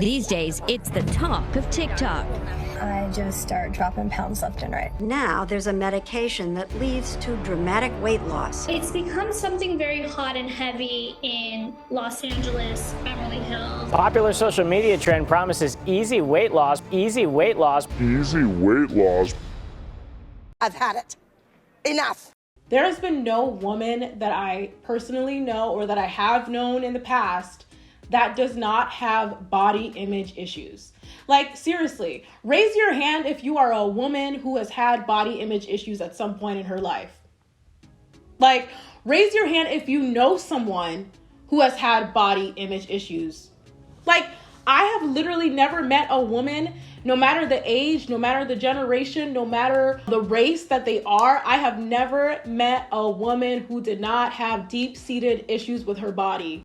These days, it's the talk of TikTok. I just start dropping pounds left and right. Now there's a medication that leads to dramatic weight loss. It's become something very hot and heavy in Los Angeles, Beverly Hills. Popular social media trend promises easy weight loss, easy weight loss. Easy weight loss. I've had it. Enough. There has been no woman that I personally know or that I have known in the past that does not have body image issues. Like, seriously, raise your hand if you are a woman who has had body image issues at some point in her life. Like, raise your hand if you know someone who has had body image issues. Like, I have literally never met a woman, no matter the age, no matter the generation, no matter the race that they are, I have never met a woman who did not have deep-seated issues with her body.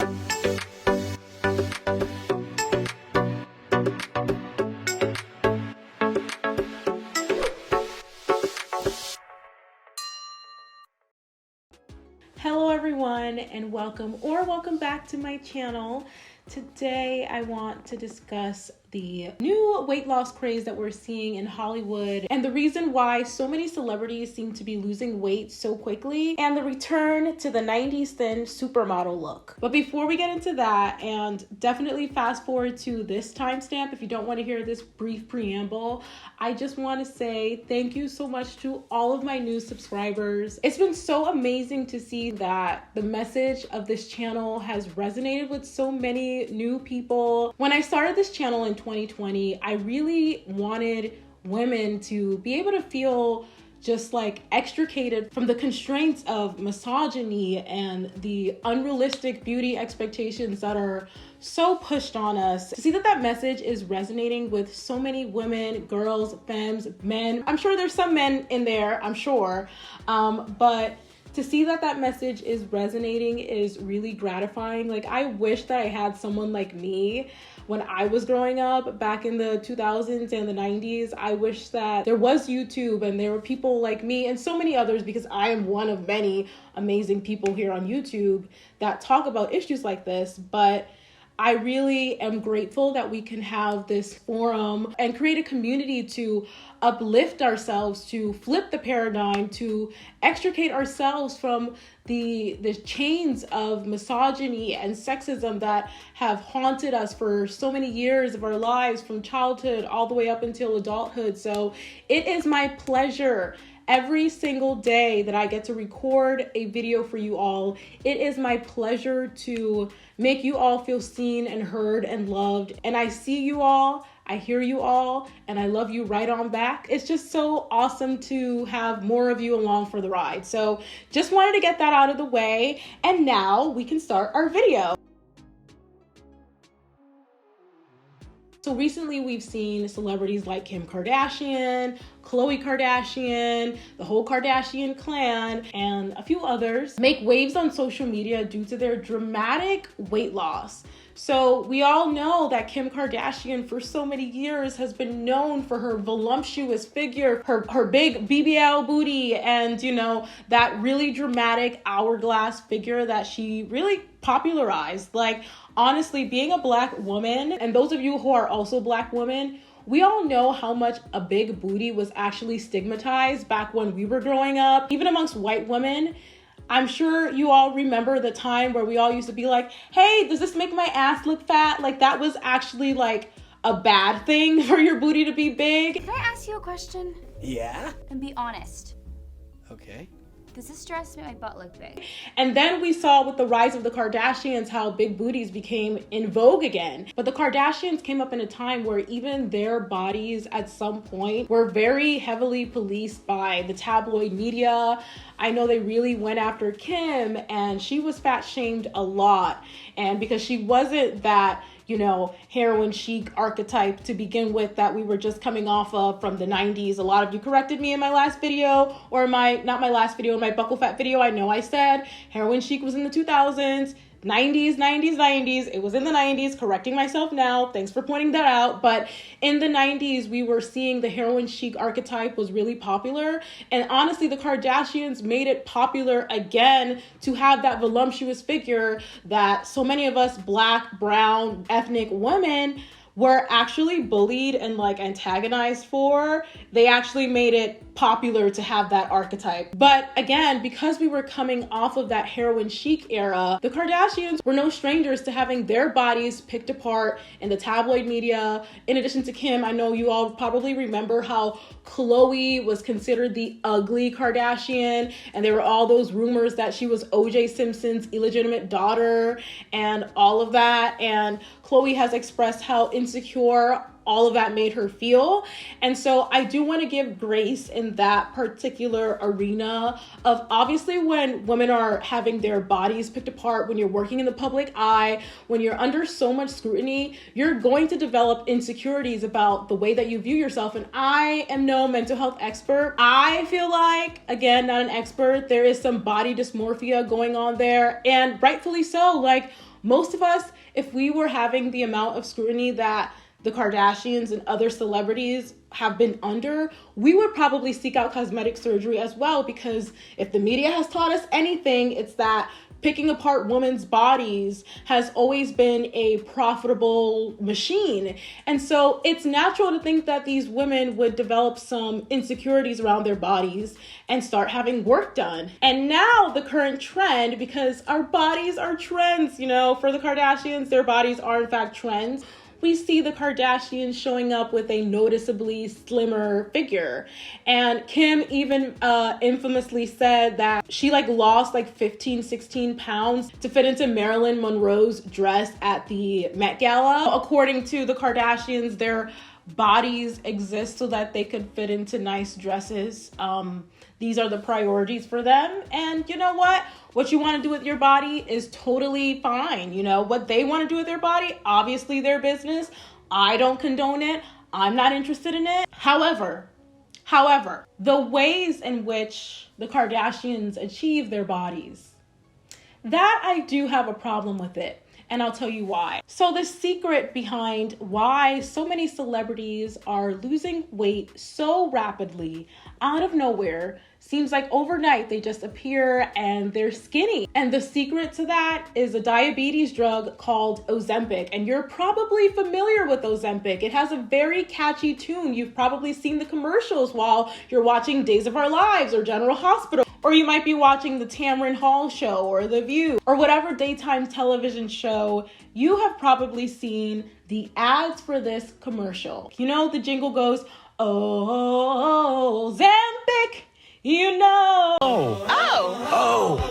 Hello everyone, and welcome back to my channel. Today I want to discuss the new weight loss craze that we're seeing in Hollywood and the reason why so many celebrities seem to be losing weight so quickly and the return to the 90s thin supermodel look. But before we get into that, and definitely fast forward to this timestamp if you don't want to hear this brief preamble, I just want to say thank you so much to all of my new subscribers. It's been so amazing to see that the message of this channel has resonated with so many new people. When I started this channel in 2020, I really wanted women to be able to feel just like extricated from the constraints of misogyny and the unrealistic beauty expectations that are so pushed on us. To see that that message is resonating with so many women, girls, femmes, men. I'm sure there's some men in there, I'm sure, but to see that that message is resonating is really gratifying. Like, I wish that I had someone like me when I was growing up back in the 2000s and the 90s. I wish that there was YouTube and there were people like me and so many others, because I am one of many amazing people here on YouTube that talk about issues like this. But I really am grateful that we can have this forum and create a community to uplift ourselves, to flip the paradigm, to extricate ourselves from the chains of misogyny and sexism that have haunted us for so many years of our lives, from childhood all the way up until adulthood. So it is my pleasure every single day that I get to record a video for you all. It is my pleasure to make you all feel seen and heard and loved. And I see you all, I hear you all, and I love you right on back. It's just so awesome to have more of you along for the ride. So just wanted to get that out of the way. And now we can start our video. So recently we've seen celebrities like Kim Kardashian, Khloe Kardashian, the whole Kardashian clan, and a few others make waves on social media due to their dramatic weight loss. So we all know that Kim Kardashian for so many years has been known for her voluptuous figure, her big BBL booty, and that really dramatic hourglass figure that she really popularized. Like, honestly, being a Black woman, and those of you who are also Black women, we all know how much a big booty was actually stigmatized back when we were growing up, even amongst white women. I'm sure you all remember the time where we all used to be like, hey, does this make my ass look fat? Like, that was actually like a bad thing for your booty to be big. Can I ask you a question? Yeah? And be honest. Okay. Does this dress make my butt look big? And then we saw with the rise of the Kardashians how big booties became in vogue again. But the Kardashians came up in a time where even their bodies at some point were very heavily policed by the tabloid media. I know they really went after Kim, and she was fat shamed a lot. And because she wasn't that heroin chic archetype to begin with that we were just coming off of from the 90s. A lot of you corrected me in my last video, or my buckle fat video. I know I said heroin chic was in the 2000s. 90s. It was in the 90s. Correcting myself now. Thanks for pointing that out. But in the 90s, we were seeing the heroin chic archetype was really popular. And honestly, the Kardashians made it popular again to have that voluptuous figure that so many of us Black, brown, ethnic women were actually bullied and like antagonized for, they actually made it popular to have that archetype. But again, because we were coming off of that heroin chic era, the Kardashians were no strangers to having their bodies picked apart in the tabloid media. In addition to Kim, I know you all probably remember how Khloe was considered the ugly Kardashian, and there were all those rumors that she was O.J. Simpson's illegitimate daughter and all of that. And Khloe has expressed how insecure all of that made her feel. And so I do want to give grace in that particular arena of, obviously, when women are having their bodies picked apart, when you're working in the public eye, when you're under so much scrutiny, you're going to develop insecurities about the way that you view yourself. And I am no mental health expert. I feel like, again, not an expert, there is some body dysmorphia going on there, and rightfully so. Like, most of us, if we were having the amount of scrutiny that the Kardashians and other celebrities have been under, we would probably seek out cosmetic surgery as well, because if the media has taught us anything, it's that picking apart women's bodies has always been a profitable machine. And so it's natural to think that these women would develop some insecurities around their bodies and start having work done. And now the current trend, because our bodies are trends, you know, for the Kardashians, their bodies are in fact trends. We see the Kardashians showing up with a noticeably slimmer figure. And Kim even infamously said that she lost 15, 16 pounds to fit into Marilyn Monroe's dress at the Met Gala. According to the Kardashians, their bodies exist so that they could fit into nice dresses. These are the priorities for them. And you know what? What you want to do with your body is totally fine. You know, what they want to do with their body, obviously their business. I don't condone it. I'm not interested in it. However, the ways in which the Kardashians achieve their bodies, that I do have a problem with it. And I'll tell you why. So the secret behind why so many celebrities are losing weight so rapidly out of nowhere seems like overnight they just appear and they're skinny. And the secret to that is a diabetes drug called Ozempic. And you're probably familiar with Ozempic. It has a very catchy tune. You've probably seen the commercials while you're watching Days of Our Lives or General Hospital. Or you might be watching the Tamron Hall show or The View or whatever daytime television show. You have probably seen the ads for this commercial. You know, the jingle goes, "Oh, Ozempic, you know." Oh.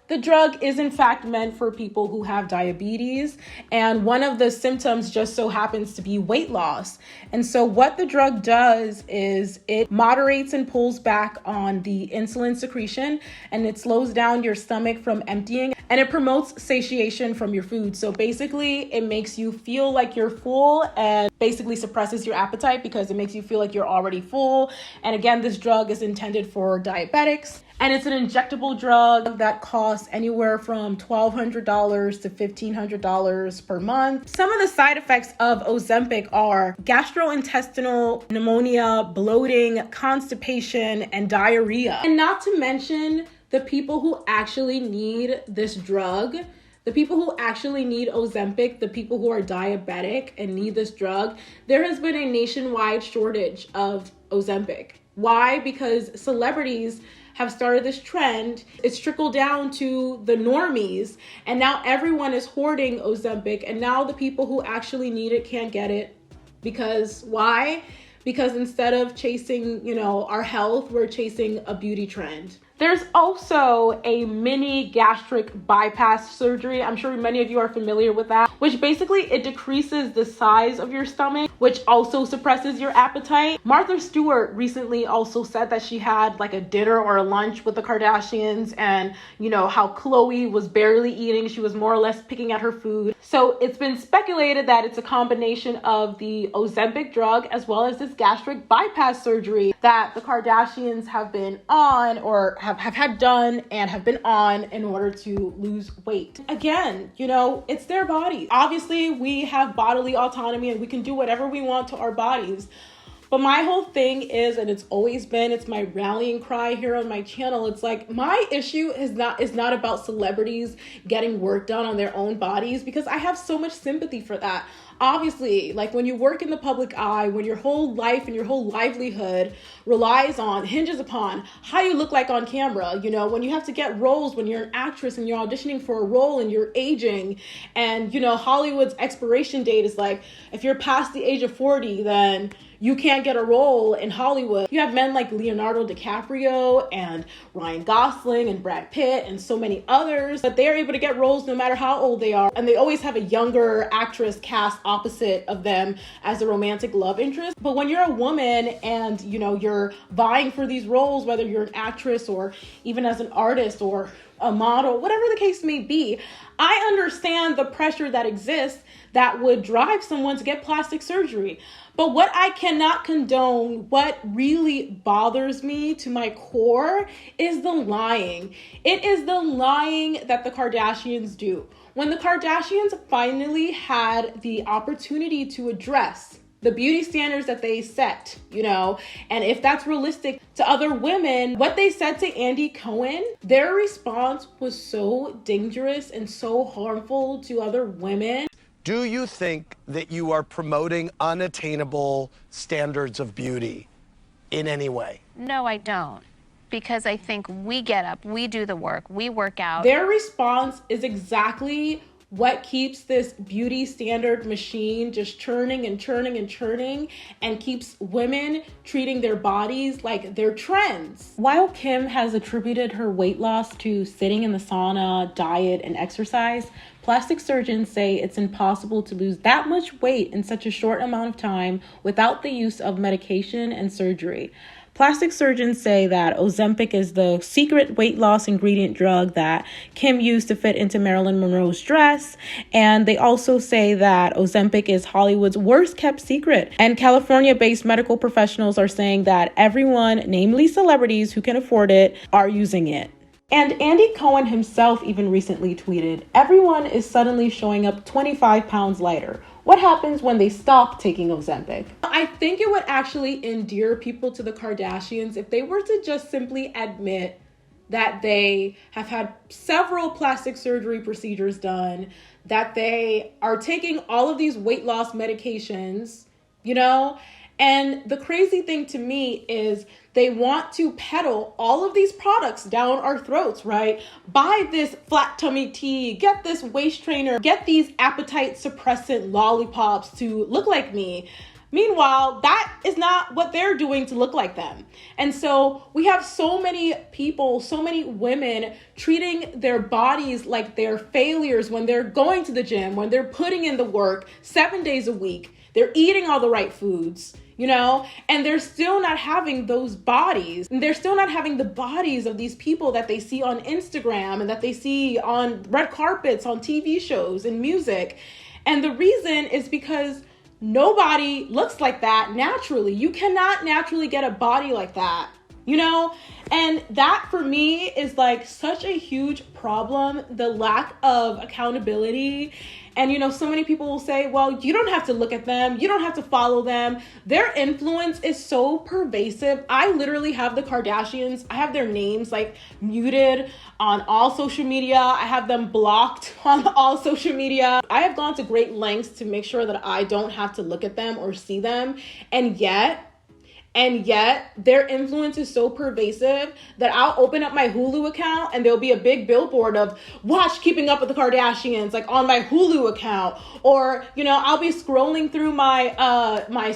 The drug is in fact meant for people who have diabetes, and one of the symptoms just so happens to be weight loss. And so what the drug does is it moderates and pulls back on the insulin secretion, and it slows down your stomach from emptying, and it promotes satiation from your food. So basically it makes you feel like you're full and basically suppresses your appetite because it makes you feel like you're already full. And again, this drug is intended for diabetics. And it's an injectable drug that costs anywhere from $1,200 to $1,500 per month. Some of the side effects of Ozempic are gastrointestinal pneumonia, bloating, constipation, and diarrhea. And not to mention the people who actually need this drug, the people who actually need Ozempic, the people who are diabetic and need this drug, there has been a nationwide shortage of Ozempic. Why? Because celebrities have started this trend. It's trickled down to the normies, and now everyone is hoarding Ozempic, and now the people who actually need it can't get it. Because why? Because instead of chasing, our health, we're chasing a beauty trend. There's also a mini gastric bypass surgery. I'm sure many of you are familiar with that, which basically it decreases the size of your stomach, which also suppresses your appetite. Martha Stewart recently also said that she had a dinner or a lunch with the Kardashians, and how Khloe was barely eating. She was more or less picking at her food. So it's been speculated that it's a combination of the Ozempic drug as well as this gastric bypass surgery that the Kardashians have been on, or have had done and have been on, in order to lose weight. Again, it's their body. Obviously, we have bodily autonomy and we can do whatever we want to our bodies. But my whole thing is, and it's always been, it's my rallying cry here on my channel. It's my issue is not about celebrities getting work done on their own bodies, because I have so much sympathy for that. Obviously, like when you work in the public eye, when your whole life and your whole livelihood hinges upon how you look like on camera, you know, when you have to get roles, when you're an actress and you're auditioning for a role and you're aging, and, you know, Hollywood's expiration date is like, if you're past the age of 40, then you can't get a role in Hollywood. You have men like Leonardo DiCaprio and Ryan Gosling and Brad Pitt and so many others, but they are able to get roles no matter how old they are. And they always have a younger actress cast opposite of them as a romantic love interest. But when you're a woman and, you know, you're vying for these roles, whether you're an actress or even as an artist or a model, whatever the case may be, I understand the pressure that exists that would drive someone to get plastic surgery. But what I cannot condone, what really bothers me to my core, is the lying. It is the lying that the Kardashians do. When the Kardashians finally had the opportunity to address the beauty standards that they set, you know, and if that's realistic to other women, what they said to Andy Cohen, their response was so dangerous and so harmful to other women. Do you think that you are promoting unattainable standards of beauty in any way? No, I don't. Because I think we get up, we do the work, we work out. Their response is exactly what keeps this beauty standard machine just churning and churning and churning, and keeps women treating their bodies like they're trends. While Kim has attributed her weight loss to sitting in the sauna, diet, and exercise, plastic surgeons say it's impossible to lose that much weight in such a short amount of time without the use of medication and surgery. Plastic surgeons say that Ozempic is the secret weight loss ingredient drug that Kim used to fit into Marilyn Monroe's dress. And they also say that Ozempic is Hollywood's worst kept secret. And California-based medical professionals are saying that everyone, namely celebrities who can afford it, are using it. And Andy Cohen himself even recently tweeted, "Everyone is suddenly showing up 25 pounds lighter. What happens when they stop taking Ozempic?" I think it would actually endear people to the Kardashians if they were to just simply admit that they have had several plastic surgery procedures done, that they are taking all of these weight loss medications, you know? And the crazy thing to me is they want to peddle all of these products down our throats, right? Buy this flat tummy tea, get this waist trainer, get these appetite suppressant lollipops to look like me. Meanwhile, that is not what they're doing to look like them. And so we have so many people, so many women treating their bodies like they're failures when they're going to the gym, when they're putting in the work 7 days a week, they're eating all the right foods, you know, and they're still not having those bodies. And they're still not having the bodies of these people that they see on Instagram and that they see on red carpets, on TV shows and music. And the reason is because nobody looks like that naturally. You cannot naturally get a body like that, you know? And that for me is like such a huge problem, the lack of accountability. And, you know, so many people will say, well, you don't have to look at them. You don't have to follow them. Their influence is so pervasive. I literally have the Kardashians. I have their names like muted on all social media. I have them blocked on all social media. I have gone to great lengths to make sure that I don't have to look at them or see them. And yet their influence is so pervasive that I'll open up my Hulu account and there'll be a big billboard of watch Keeping Up with the Kardashians, like on my Hulu account. Or, you know, I'll be scrolling through my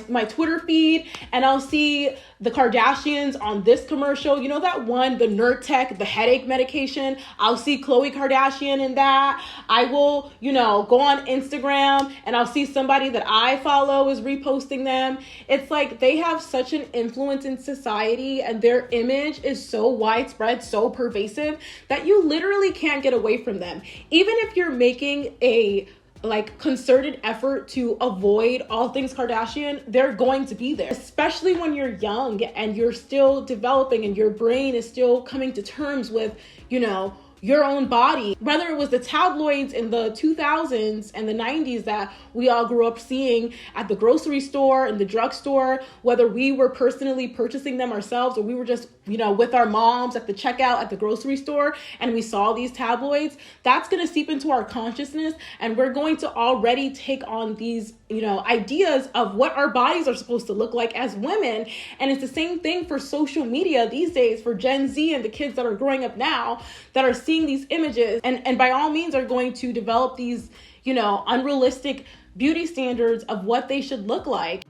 my Twitter feed and I'll see the Kardashians on this commercial. You know that one, the Nurtec, the headache medication? I'll see Khloe Kardashian in that. I will, you know, go on Instagram and I'll see somebody that I follow is reposting them. It's like they have such an influence in society and their image is so widespread, so pervasive that you literally can't get away from them. Even if you're making a like concerted effort to avoid all things Kardashian, they're going to be there, especially when you're young and you're still developing and your brain is still coming to terms with, you know, your own body. Whether it was the tabloids in the 2000s and the 90s that we all grew up seeing at the grocery store, in the drugstore, whether we were personally purchasing them ourselves or we were just, with our moms at the checkout at the grocery store and we saw these tabloids, that's going to seep into our consciousness, and we're going to already take on these, ideas of what our bodies are supposed to look like as women. And it's the same thing for social media these days, for Gen Z and the kids that are growing up now that are seeing these images and by all means are going to develop these, unrealistic beauty standards of what they should look like.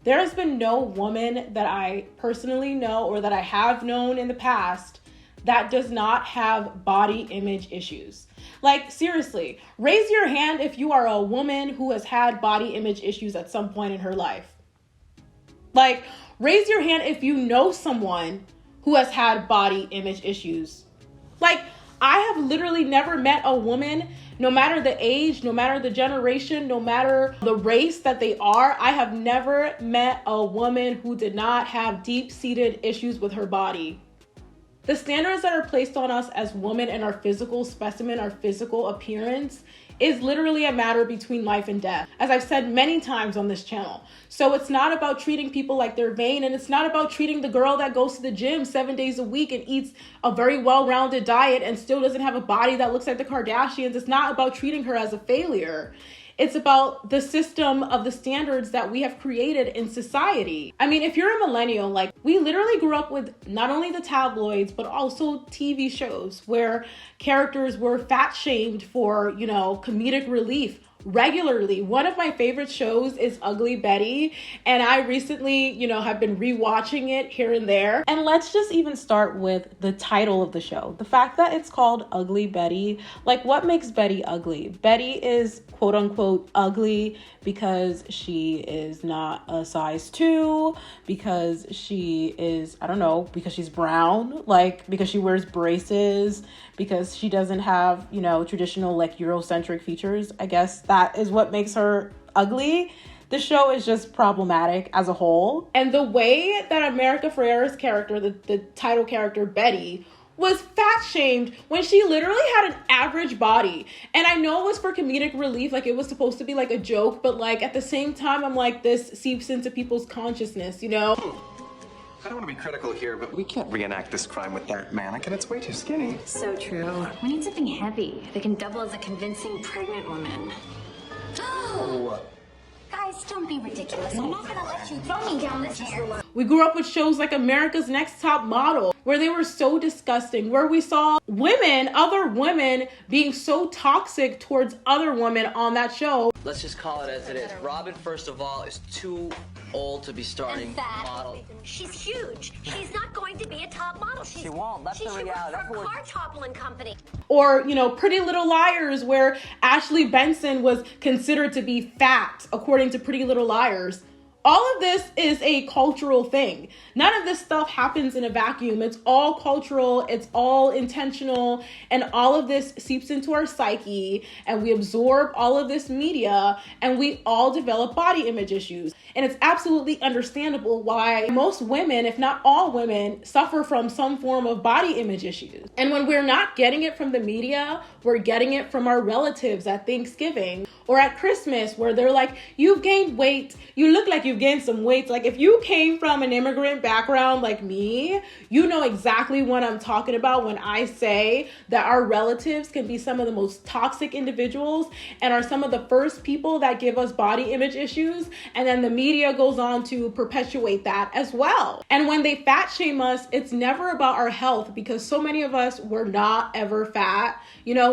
There has been no woman that I personally know or that I have known in the past that does not have body image issues. Like, seriously, raise your hand if you are a woman who has had body image issues at some point in her life. Like, raise your hand if you know someone who has had body image issues. Like, I have literally never met a woman, no matter the age, no matter the generation, no matter the race that they are, I have never met a woman who did not have deep-seated issues with her body. The standards that are placed on us as women and our physical specimen, our physical appearance, is literally a matter between life and death, as I've said many times on this channel. So it's not about treating people like they're vain, and it's not about treating the girl that goes to the gym 7 days a week and eats a very well-rounded diet and still doesn't have a body that looks like the Kardashians. It's not about treating her as a failure. It's about the system of the standards that we have created in society. I mean, if you're a millennial, like, we literally grew up with not only the tabloids, but also TV shows where characters were fat shamed for, comedic relief regularly. One of my favorite shows is Ugly Betty, and I recently, have been rewatching it here and there. And let's just even start with the title of the show. The fact that it's called Ugly Betty, like, what makes Betty ugly? Betty is quote unquote ugly because she is not a size 2, because she is, because she's brown, because she wears braces, because she doesn't have, traditional Eurocentric features. I guess that is what makes her ugly. The show is just problematic as a whole. And the way that America Ferrera's character, the title character Betty, was fat shamed when she literally had an average body. And I know it was for comedic relief, it was supposed to be a joke, but at the same time, I'm like, this seeps into people's consciousness, I don't want to be critical here, but we can't reenact this crime with that mannequin. It's way too skinny. So true. We need something heavy that can double as a convincing pregnant woman. Oh. Guys, don't be ridiculous. I'm not gonna let you throw me down this hair. We grew up with shows like America's Next Top Model, where they were so disgusting, where we saw other women being so toxic towards other women on that show. Let's just call it as it is. Robin, first of all, is too old to be starting model. She's huge. She's not going to be a top model. She won't. That's the reality. She should work for a car toppling company. Or, Pretty Little Liars, where Ashley Benson was considered to be fat, according to Pretty Little Liars. All of this is a cultural thing. None of this stuff happens in a vacuum. It's all cultural, it's all intentional, and all of this seeps into our psyche, and we absorb all of this media, and we all develop body image issues. And it's absolutely understandable why most women, if not all women, suffer from some form of body image issues. And when we're not getting it from the media, we're getting it from our relatives at Thanksgiving or at Christmas, where they're like, you've gained weight, you look like you've gained some weight. If you came from an immigrant background like me, you know exactly what I'm talking about when I say that our relatives can be some of the most toxic individuals and are some of the first people that give us body image issues. And then the media goes on to perpetuate that as well. And when they fat shame us, it's never about our health, because so many of us were not ever fat.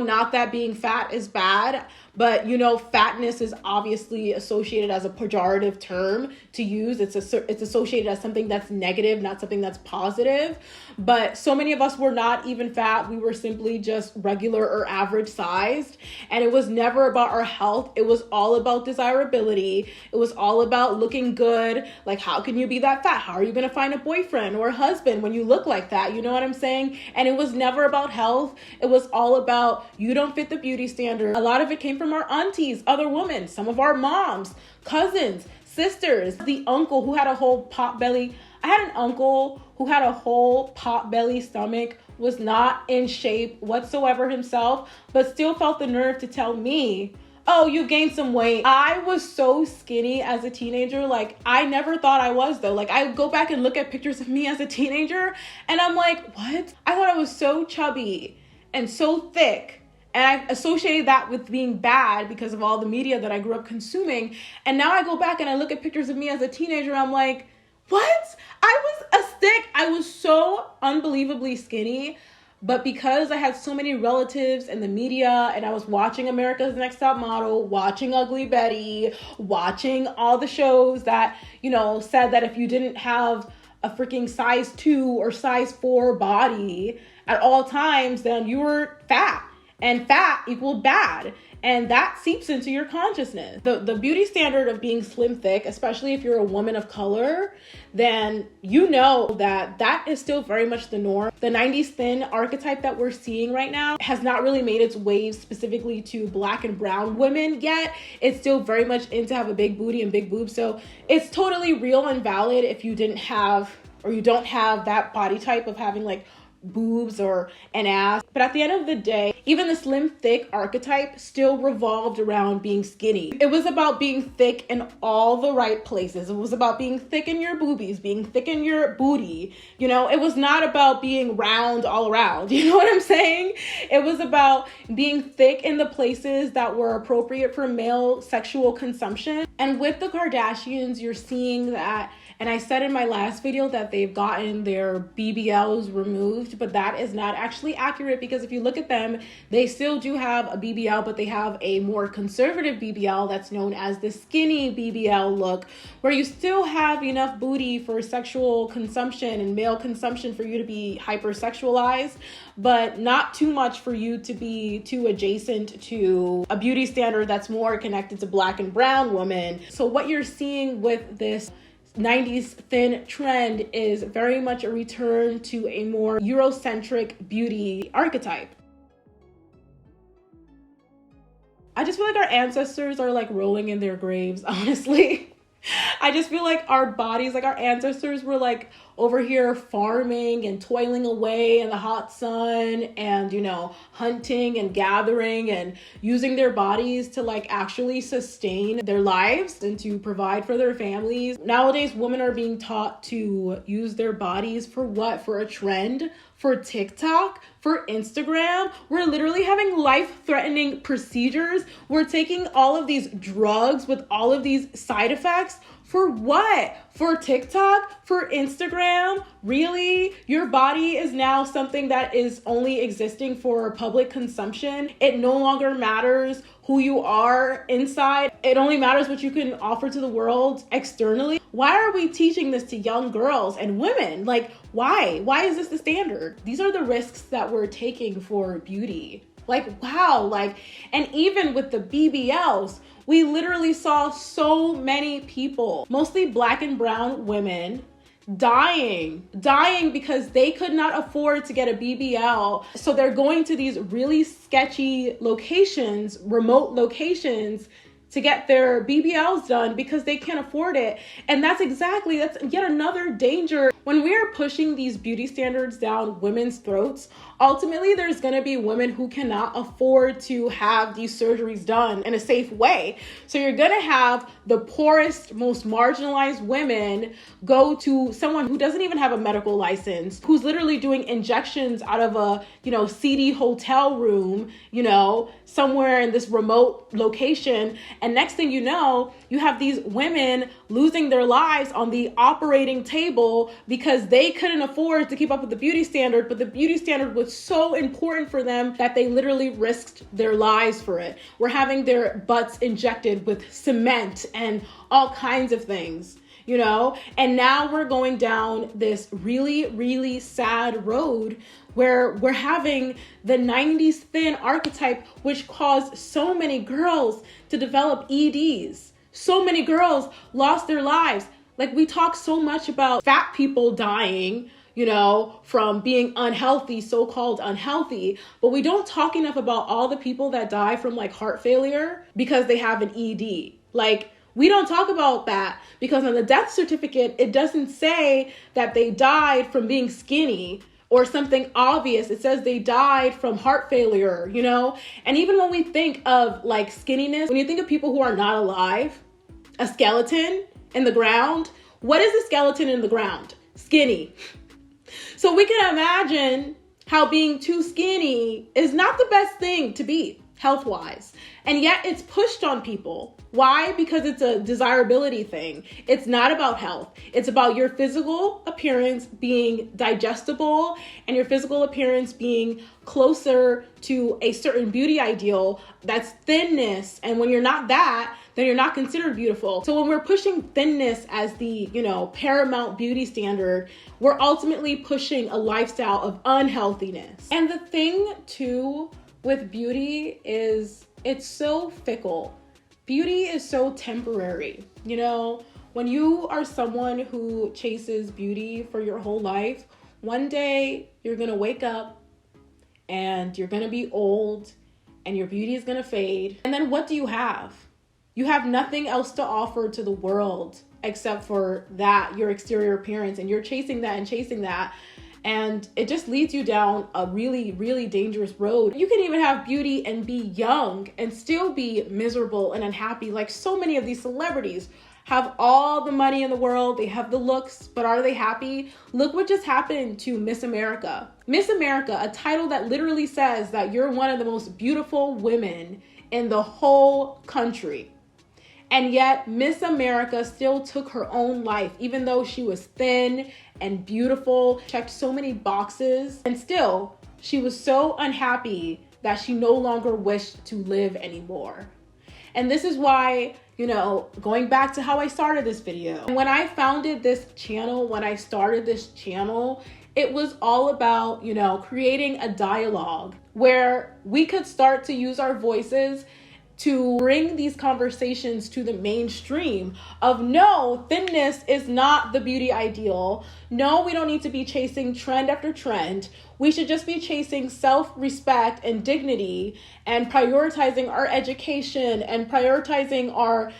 Not that being fat is bad, but fatness is obviously associated as a pejorative term to use. It's associated as something that's negative, not something that's positive. But so many of us were not even fat. We were simply just regular or average sized. And it was never about our health. It was all about desirability. It was all about looking good. How can you be that fat? How are you going to find a boyfriend or a husband when you look like that? You know what I'm saying? And it was never about health. It was all about, you don't fit the beauty standard. A lot of it came from our aunties, other women, some of our moms, cousins, sisters, the uncle who had a whole pot belly. I had an uncle who had a whole pot belly stomach, was not in shape whatsoever himself, but still felt the nerve to tell me, oh, you gained some weight. I was so skinny as a teenager. Like, I never thought I was, though. Like, I go back and look at pictures of me as a teenager, and I'm like, what? I thought I was so chubby and so thick. And I associated that with being bad because of all the media that I grew up consuming. And now I go back and I look at pictures of me as a teenager, and I'm like, what? I was a stick. I was so unbelievably skinny. But because I had so many relatives in the media, and I was watching America's Next Top Model, watching Ugly Betty, watching all the shows that, you know, said that if you didn't have a freaking size 2 or size 4 body at all times, then you were fat. And fat equaled bad. And that seeps into your consciousness. The beauty standard of being slim thick, especially if you're a woman of color, then you know that that is still very much the norm. The 90s thin archetype that we're seeing right now has not really made its way specifically to Black and brown women yet. It's still very much in to have a big booty and big boobs. So it's totally real and valid if you didn't have, or you don't have that body type of having like boobs or an ass. But at the end of the day, even the slim thick archetype still revolved around being skinny. It was about being thick in all the right places. It was about being thick in your boobies, being thick in your booty. You know, it was not about being round all around. You know what I'm saying? It was about being thick in the places that were appropriate for male sexual consumption. And with the Kardashians, you're seeing that. And I said in my last video that they've gotten their BBLs removed, but that is not actually accurate, because if you look at them, they still do have a BBL, but they have a more conservative BBL that's known as the skinny BBL look, where you still have enough booty for sexual consumption and male consumption for you to be hypersexualized, but not too much for you to be too adjacent to a beauty standard that's more connected to Black and brown women. So what you're seeing with this 90s thin trend is very much a return to a more Eurocentric beauty archetype. I just feel like our ancestors are like rolling in their graves, honestly. I just feel like our bodies, like our ancestors were like over here farming and toiling away in the hot sun and, you know, hunting and gathering and using their bodies to like actually sustain their lives and to provide for their families. Nowadays, women are being taught to use their bodies for what? For a trend, for TikTok, for Instagram. We're literally having life-threatening procedures. We're taking all of these drugs with all of these side effects. For what? For TikTok? For Instagram? Really? Your body is now something that is only existing for public consumption. It no longer matters who you are inside. It only matters what you can offer to the world externally. Why are we teaching this to young girls and women? Like, why? Why is this the standard? These are the risks that we're taking for beauty. Like, wow. Like, and even with the BBLs, we literally saw so many people, mostly Black and brown women, dying because they could not afford to get a BBL. So they're going to these really sketchy locations, remote locations, to get their BBLs done because they can't afford it. And that's yet another danger. When we are pushing these beauty standards down women's throats, ultimately there's gonna be women who cannot afford to have these surgeries done in a safe way. So you're gonna have the poorest, most marginalized women go to someone who doesn't even have a medical license, who's literally doing injections out of a, seedy hotel room, somewhere in this remote location. And next thing you know, you have these women losing their lives on the operating table because they couldn't afford to keep up with the beauty standard, but the beauty standard was so important for them that they literally risked their lives for it. We're having their butts injected with cement and all kinds of things, and now we're going down this really, really sad road where we're having the 90s thin archetype, which caused so many girls to develop EDs. So many girls lost their lives. Like, we talk so much about fat people dying, from being unhealthy, so-called unhealthy, but we don't talk enough about all the people that die from like heart failure because they have an ED. Like, We don't talk about that because on the death certificate, it doesn't say that they died from being skinny or something obvious. It says they died from heart failure, you know? And even when we think of like skinniness, when you think of people who are not alive, a skeleton in the ground, what is a skeleton in the ground? Skinny. So we can imagine how being too skinny is not the best thing to be health-wise. And yet it's pushed on people. Why? Because it's a desirability thing. It's not about health. It's about your physical appearance being digestible and your physical appearance being closer to a certain beauty ideal that's thinness. And when you're not that, then you're not considered beautiful. So when we're pushing thinness as the, paramount beauty standard, we're ultimately pushing a lifestyle of unhealthiness. And the thing too with beauty is it's so fickle. Beauty is so temporary. When you are someone who chases beauty for your whole life, one day you're gonna wake up and you're gonna be old and your beauty is gonna fade. And then what do you have? You have nothing else to offer to the world except for that, your exterior appearance, and you're chasing that and chasing that. And it just leads you down a really, really dangerous road. You can even have beauty and be young and still be miserable and unhappy. Like so many of these celebrities have all the money in the world. They have the looks, but are they happy? Look what just happened to Miss America. Miss America, a title that literally says that you're one of the most beautiful women in the whole country. And yet Miss America still took her own life, even though she was thin and beautiful, checked so many boxes, and still she was so unhappy that she no longer wished to live anymore. And this is why, going back to how I started this video, when I founded this channel, it was all about, creating a dialogue where we could start to use our voices to bring these conversations to the mainstream of no, thinness is not the beauty ideal. No, we don't need to be chasing trend after trend. We should just be chasing self-respect and dignity and prioritizing our education and prioritizing our,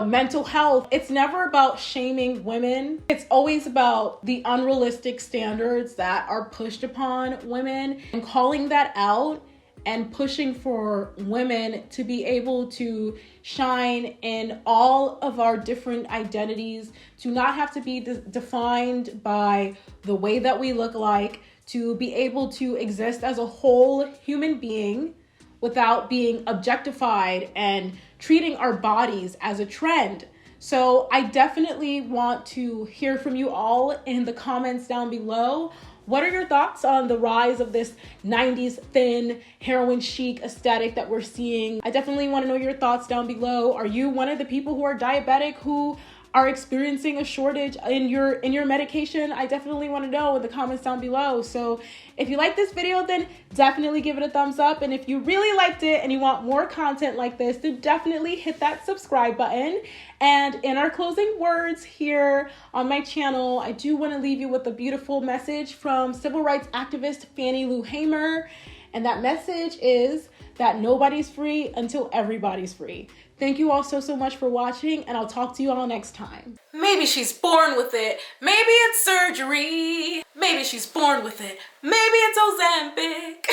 mental health. It's never about shaming women. It's always about the unrealistic standards that are pushed upon women and calling that out and pushing for women to be able to shine in all of our different identities, to not have to be defined by the way that we look like, to be able to exist as a whole human being without being objectified and treating our bodies as a trend. So I definitely want to hear from you all in the comments down below. What are your thoughts on the rise of this 90s thin, heroin chic aesthetic that we're seeing? I definitely want to know your thoughts down below. Are you one of the people who are diabetic who are experiencing a shortage in your medication? I definitely want to know in the comments down below. So if you like this video, then definitely give it a thumbs up. And if you really liked it and you want more content like this, then definitely hit that subscribe button. And in our closing words here on my channel, I do want to leave you with a beautiful message from civil rights activist Fannie Lou Hamer. And that message is that nobody's free until everybody's free. Thank you all so much for watching, and I'll talk to you all next time. Maybe she's born with it. Maybe it's surgery. Maybe she's born with it. Maybe it's Ozempic.